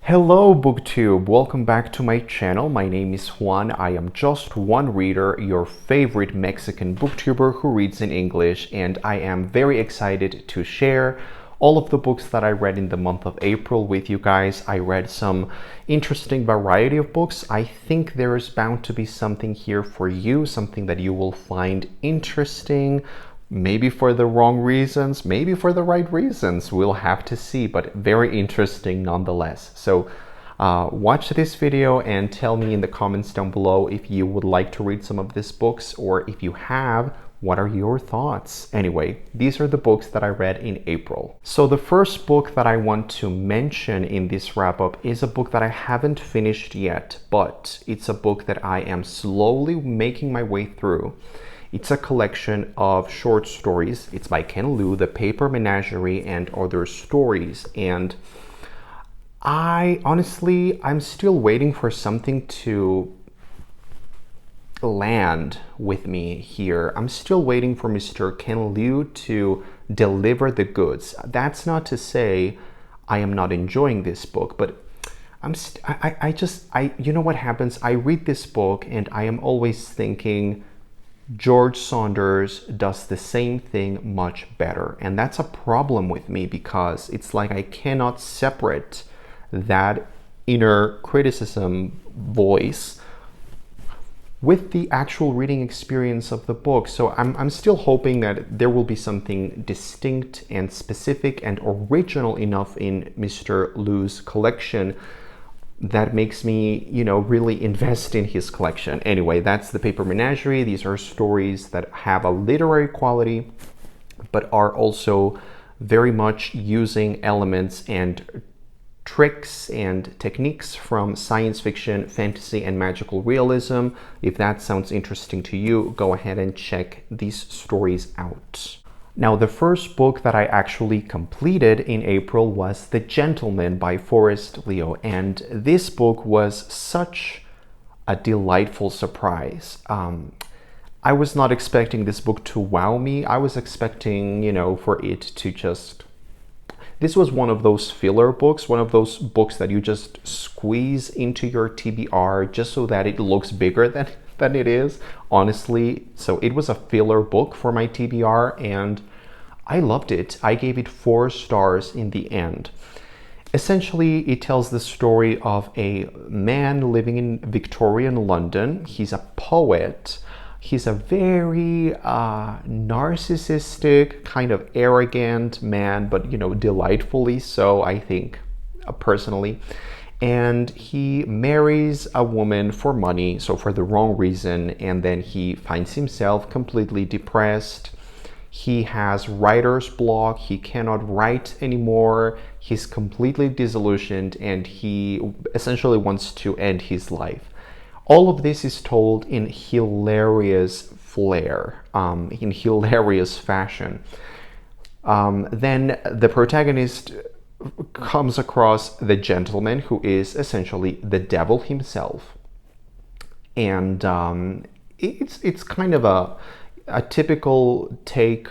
Hello BookTube, welcome back to my channel. My name is Swan. I am just one reader, your favorite Mexican booktuber who reads in English, and I am very excited to share all of the books that I read in the month of April with you guys. I read some interesting variety of books. I think there is bound to be something here for you, something that you will find interesting. Maybe for the wrong reasons, maybe for the right reasons. We'll have to see, but very interesting nonetheless. So watch this video and tell me in the comments down below if you would like to read some of these books, or if you have, what are your thoughts? Anyway, these are the books that I read in April. So the first book that I want to mention in this wrap-up is a book that I haven't finished yet, but it's a book that I am slowly making my way through. It's a collection of short stories. It's by Ken Liu, The Paper Menagerie and Other Stories. And I'm still waiting for something to land with me here. I'm still waiting for Mr. Ken Liu to deliver the goods. That's not to say I am not enjoying this book, but you know what happens? I read this book and I am always thinking, George Saunders does the same thing much better. And that's a problem with me, because it's like I cannot separate that inner criticism voice with the actual reading experience of the book. So I'm still hoping that there will be something distinct and specific and original enough in Mr. Liu's collection that makes me, really invest in his collection. Anyway, that's The Paper Menagerie. These are stories that have a literary quality, but are also very much using elements and tricks and techniques from science fiction, fantasy, and magical realism. If that sounds interesting to you, go ahead and check these stories out. Now, the first book that I actually completed in April was The Gentleman by Forrest Leo, and this book was such a delightful surprise. I was not expecting this book to wow me. I was expecting, for it to just... This was one of those filler books, one of those books that you just squeeze into your TBR just so that it looks bigger than it is, honestly. So it was a filler book for my TBR, and I loved it. I gave it 4 stars in the end. Essentially, it tells the story of a man living in Victorian London. He's a poet. He's a very narcissistic, kind of arrogant man, but, delightfully so, I think, personally. And he marries a woman for money, so for the wrong reason, and then he finds himself completely depressed. He has writer's block. He cannot write anymore. He's completely disillusioned, and he essentially wants to end his life. All of this is told in hilarious flair, in hilarious fashion. Then the protagonist comes across the gentleman, who is essentially the devil himself. And it's kind of a typical take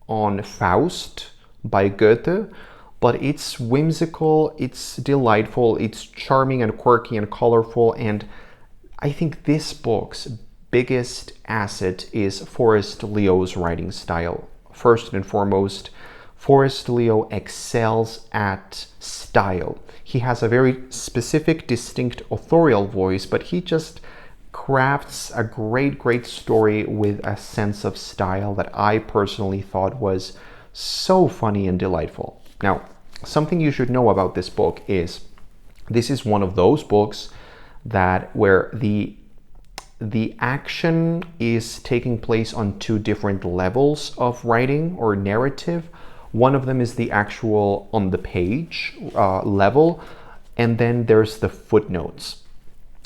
on Faust by Goethe, but it's whimsical, it's delightful, it's charming and quirky and colorful. And I think this book's biggest asset is Forrest Leo's writing style. First and foremost, Forrest Leo excels at style. He has a very specific, distinct authorial voice, but he just crafts a great story with a sense of style that I personally thought was so funny and delightful. Now, something you should know about this book is this is one of those books where the action is taking place on 2 different levels of writing or narrative. One of them is the actual on the page level, and then there's the footnotes.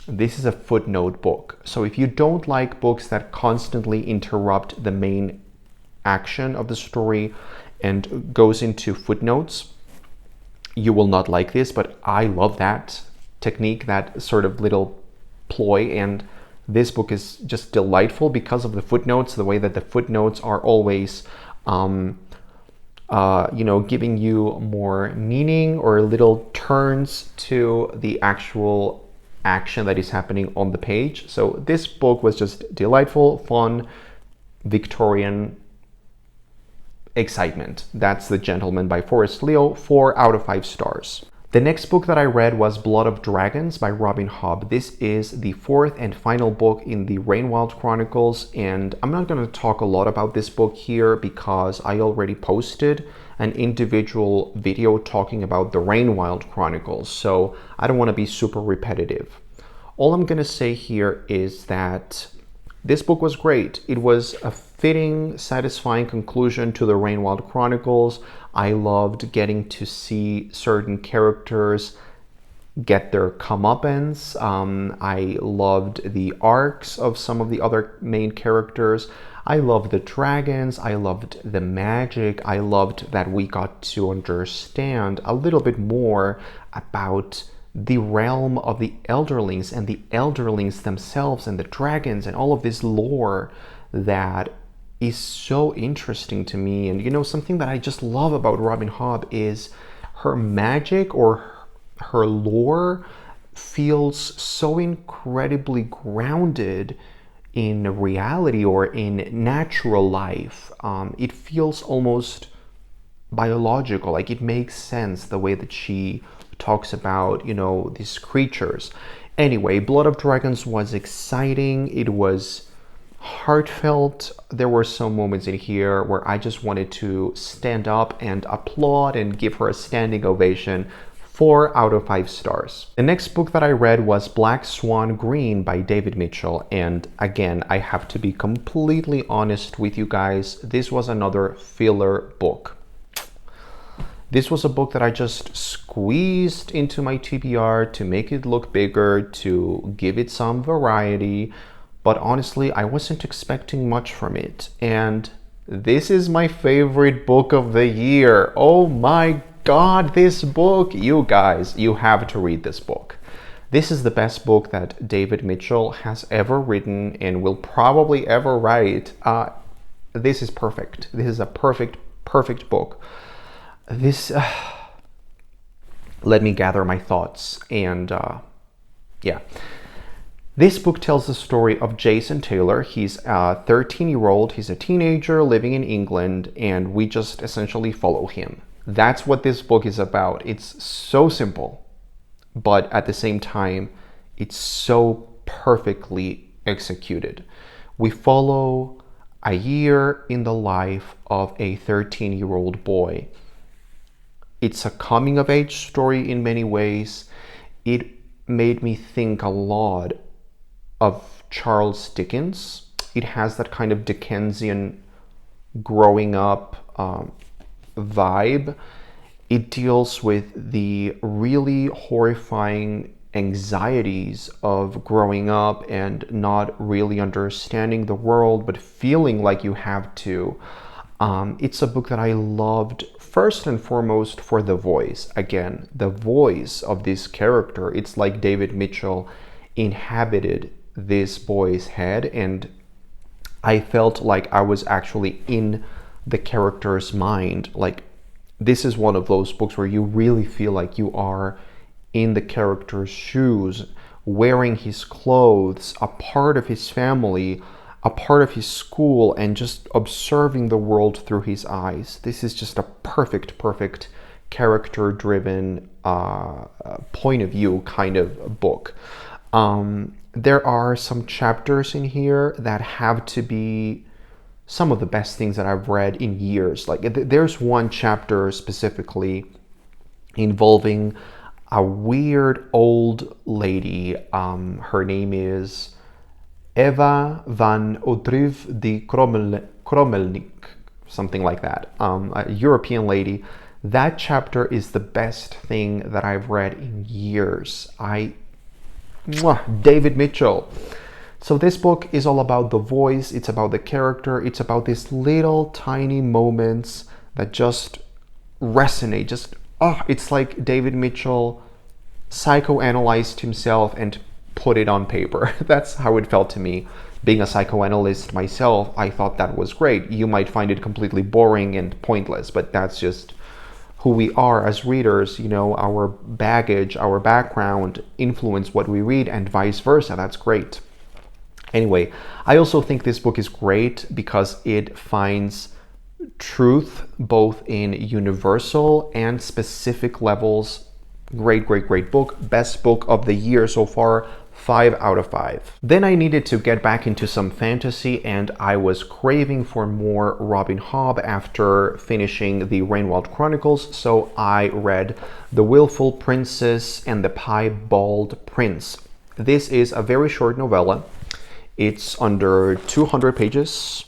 This is a footnote book. So if you don't like books that constantly interrupt the main action of the story and goes into footnotes, you will not like this, but I love that technique, that sort of little ploy, and this book is just delightful because of the footnotes, the way that the footnotes are always giving you more meaning or little turns to the actual action that is happening on the page. So this book was just delightful, fun, Victorian excitement. That's The Gentleman by Forrest Leo, 4 out of 5 stars. The next book that I read was Blood of Dragons by Robin Hobb. This is the 4th and final book in the Rainwild Chronicles, and I'm not going to talk a lot about this book here because I already posted an individual video talking about the Rainwild Chronicles, so I don't want to be super repetitive. All I'm going to say here is that this book was great. It was a fitting, satisfying conclusion to the Rainwild Chronicles. I loved getting to see certain characters get their comeuppance. I loved the arcs of some of the other main characters. I loved the dragons. I loved the magic. I loved that we got to understand a little bit more about the realm of the Elderlings and the Elderlings themselves and the dragons and all of this lore that is so interesting to me. And something that I just love about Robin Hobb is her magic or her lore feels so incredibly grounded in reality or in natural life. It feels almost biological, like it makes sense the way that she talks about, these creatures. Anyway, Blood of Dragons was exciting. It was heartfelt. There were some moments in here where I just wanted to stand up and applaud and give her a standing ovation. 4 out of 5 stars. The next book that I read was Black Swan Green by David Mitchell. And again, I have to be completely honest with you guys. This was another filler book. This was a book that I just squeezed into my TBR to make it look bigger, to give it some variety. But honestly, I wasn't expecting much from it. And this is my favorite book of the year. Oh my God, this book. You guys, you have to read this book. This is the best book that David Mitchell has ever written and will probably ever write. This is perfect. This is a perfect book. Let me gather my thoughts. And yeah. This book tells the story of Jason Taylor. He's a 13-year-old. He's a teenager living in England, and we just essentially follow him. That's what this book is about. It's so simple, but at the same time, it's so perfectly executed. We follow a year in the life of a 13-year-old boy. It's a coming-of-age story in many ways. It made me think a lot of Charles Dickens. It has that kind of Dickensian growing up vibe. It deals with the really horrifying anxieties of growing up and not really understanding the world, but feeling like you have to. It's a book that I loved first and foremost for the voice. Again, the voice of this character. It's like David Mitchell inhabited this boy's head, and I felt like I was actually in the character's mind. Like, this is one of those books where you really feel like you are in the character's shoes, wearing his clothes, a part of his family, a part of his school, and just observing the world through his eyes. This is just a perfect character-driven point of view kind of book. There are some chapters in here that have to be some of the best things that I've read in years. Like, there's one chapter specifically involving a weird old lady. Her name is Eva van Odrive de Kromelnik, something like that. A European lady. That chapter is the best thing that I've read in years. David Mitchell. So this book is all about the voice, it's about the character, it's about these little tiny moments that just resonate. It's like David Mitchell psychoanalyzed himself and put it on paper. That's how it felt to me. being a psychoanalyst myself, I thought that was great. You might find it completely boring and pointless, but that's just who we are as readers. You know, our baggage, our background influence what we read, and vice versa. That's great. Anyway, I also think this book is great because it finds truth both in universal and specific levels. Great, great, great book. Best book of the year so far. 5 out of 5. Then I needed to get back into some fantasy, and I was craving for more Robin Hobb after finishing the Rainwald Chronicles, so I read The Wilful Princess and the Piebald Prince. This is a very short novella. It's under 200 pages,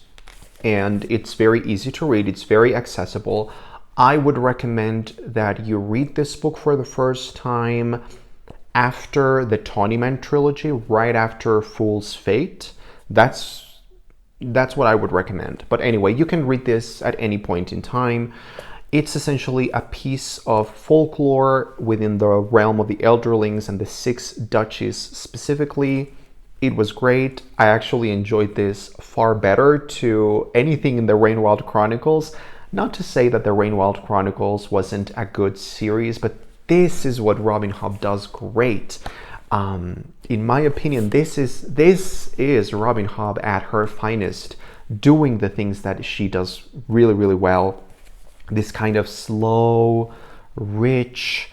and it's very easy to read. It's very accessible. I would recommend that you read this book for the first time after the Tawnyman trilogy, right after Fool's Fate. That's what I would recommend. But anyway, you can read this at any point in time. It's essentially a piece of folklore within the realm of the Elderlings and the Six Duchies specifically. It was great. I actually enjoyed this far better to anything in the Rainwald Chronicles. Not to say that the Rainwald Chronicles wasn't a good series, but this is what Robin Hobb does great. In my opinion, this is Robin Hobb at her finest, doing the things that she does really, really well. This kind of slow, rich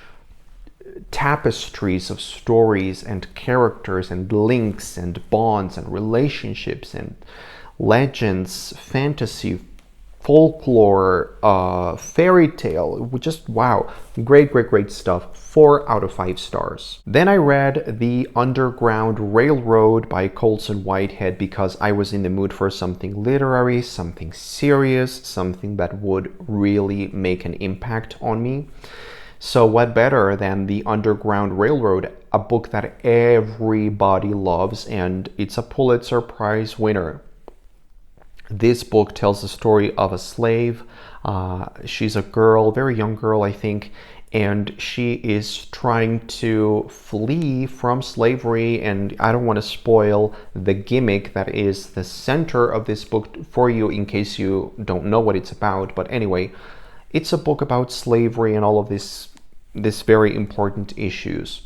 tapestries of stories and characters and links and bonds and relationships and legends, fantasy, folklore, fairy tale. Just wow, great, great, great stuff. 4 out of 5 stars. Then I read The Underground Railroad by Colson Whitehead because I was in the mood for something literary, something serious, something that would really make an impact on me. So what better than The Underground Railroad, a book that everybody loves, and it's a Pulitzer Prize winner. This book tells the story of a slave. She's a girl, very young girl, I think, and she is trying to flee from slavery. And I don't want to spoil the gimmick that is the center of this book for you in case you don't know what it's about. But anyway, it's a book about slavery and all of this very important issues.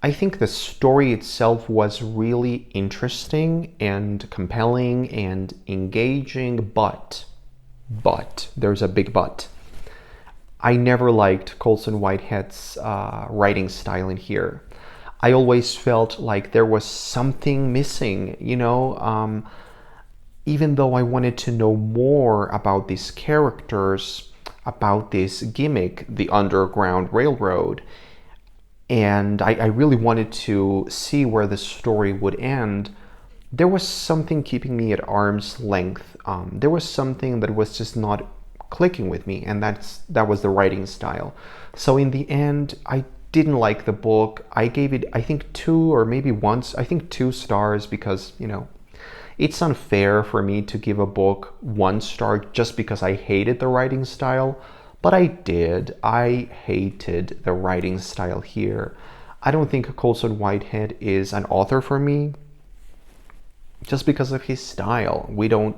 I think the story itself was really interesting and compelling and engaging, but there's a big but. I never liked Colson Whitehead's writing style in here. I always felt like there was something missing, you know, even though I wanted to know more about these characters, about this gimmick, the Underground Railroad, and I really wanted to see where the story would end. There was something keeping me at arm's length. There was something that was just not clicking with me, and that was the writing style. So in the end, I didn't like the book. I gave it, I think 2 stars because, you know, it's unfair for me to give a book 1 star just because I hated the writing style. But I did. I hated the writing style here. I don't think Colson Whitehead is an author for me just because of his style. We don't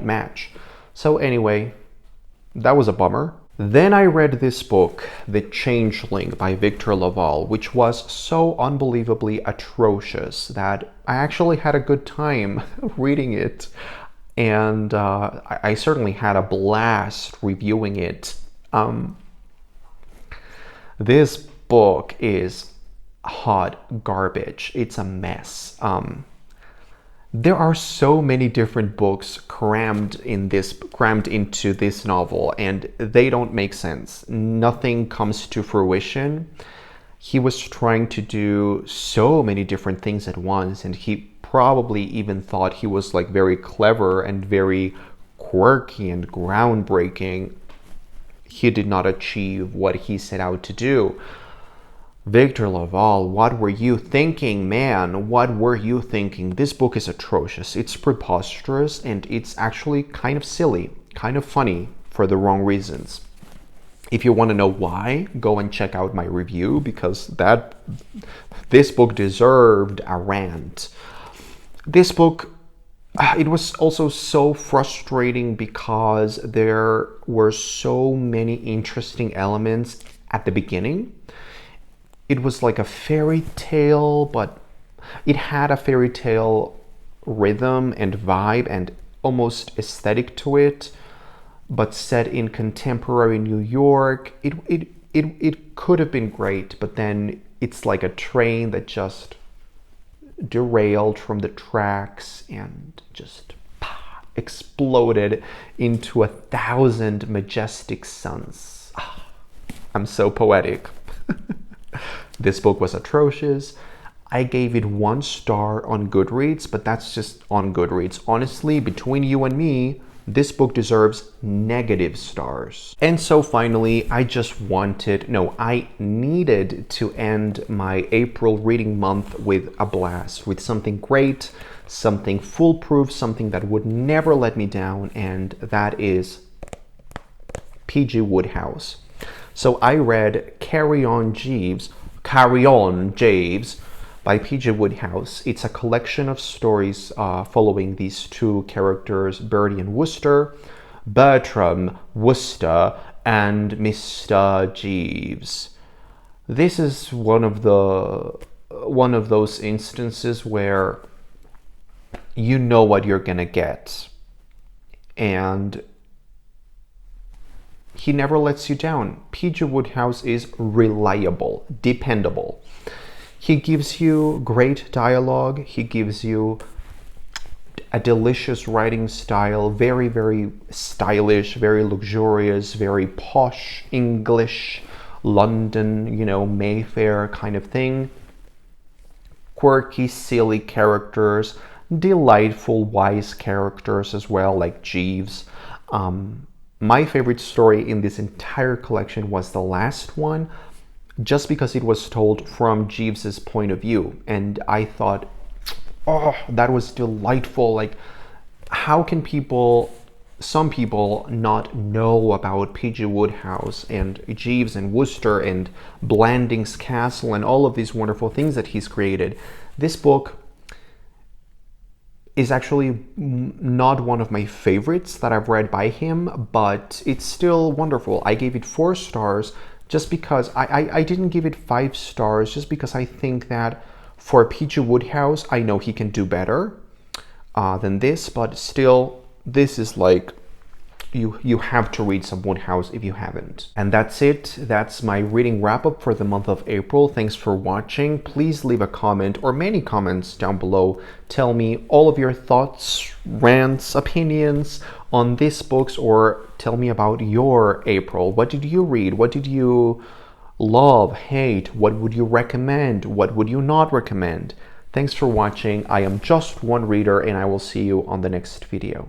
match. So anyway, that was a bummer. Then I read this book, The Changeling by Victor LaValle, which was so unbelievably atrocious that I actually had a good time reading it. And I certainly had a blast reviewing it. This book is hot garbage. It's a mess. There are so many different books crammed into this novel, and they don't make sense. Nothing comes to fruition. He was trying to do so many different things at once, and he probably even thought he was like very clever and very quirky and groundbreaking. He did not achieve what he set out to do. Victor LaValle, what were you thinking, man? What were you thinking? This book is atrocious. It's preposterous, and it's actually kind of silly, kind of funny for the wrong reasons. If you want to know why, go and check out my review, because this book deserved a rant. This book, it was also so frustrating because there were so many interesting elements at the beginning. It was like a fairy tale, but it had a fairy tale rhythm and vibe and almost aesthetic to it, but set in contemporary New York. It could have been great, but then it's like a train that just derailed from the tracks and just exploded into 1,000 majestic suns. I'm so poetic. This book was atrocious. I gave it 1 star on Goodreads, but that's just on Goodreads. Honestly, between you and me, this book deserves negative stars. And so finally, I needed to end my April reading month with a blast, with something great, something foolproof, something that would never let me down, and that is P.G. Wodehouse. So I read Carry On Jeeves by P.G. Wodehouse. It's a collection of stories following these 2 characters, Bertie and Wooster, Bertram, Wooster, and Mr. Jeeves. This is one of those instances where you know what you're gonna get, and he never lets you down. P.G. Wodehouse is reliable, dependable. He gives you great dialogue. He gives you a delicious writing style, very, very stylish, very luxurious, very posh English, London, Mayfair kind of thing. Quirky, silly characters, delightful, wise characters as well, like Jeeves. My favorite story in this entire collection was the last one, just because it was told from Jeeves's point of view. And I thought, oh, that was delightful. Like, how can some people not know about P.G. Wodehouse and Jeeves and Wooster and Blanding's Castle and all of these wonderful things that he's created? This book is actually not one of my favorites that I've read by him, but it's still wonderful. I gave it 4 stars just because I didn't give it 5 stars, just because I think that for P.G. Wodehouse, I know he can do better than this, but still, this is like, you have to read some Wodehouse if you haven't. And that's it. That's my reading wrap-up for the month of April. Thanks for watching. Please leave a comment or many comments down below. Tell me all of your thoughts, rants, opinions on these books, or tell me about your April. What did you read? What did you love, hate? What would you recommend? What would you not recommend? Thanks for watching. I am just one reader, and I will see you on the next video.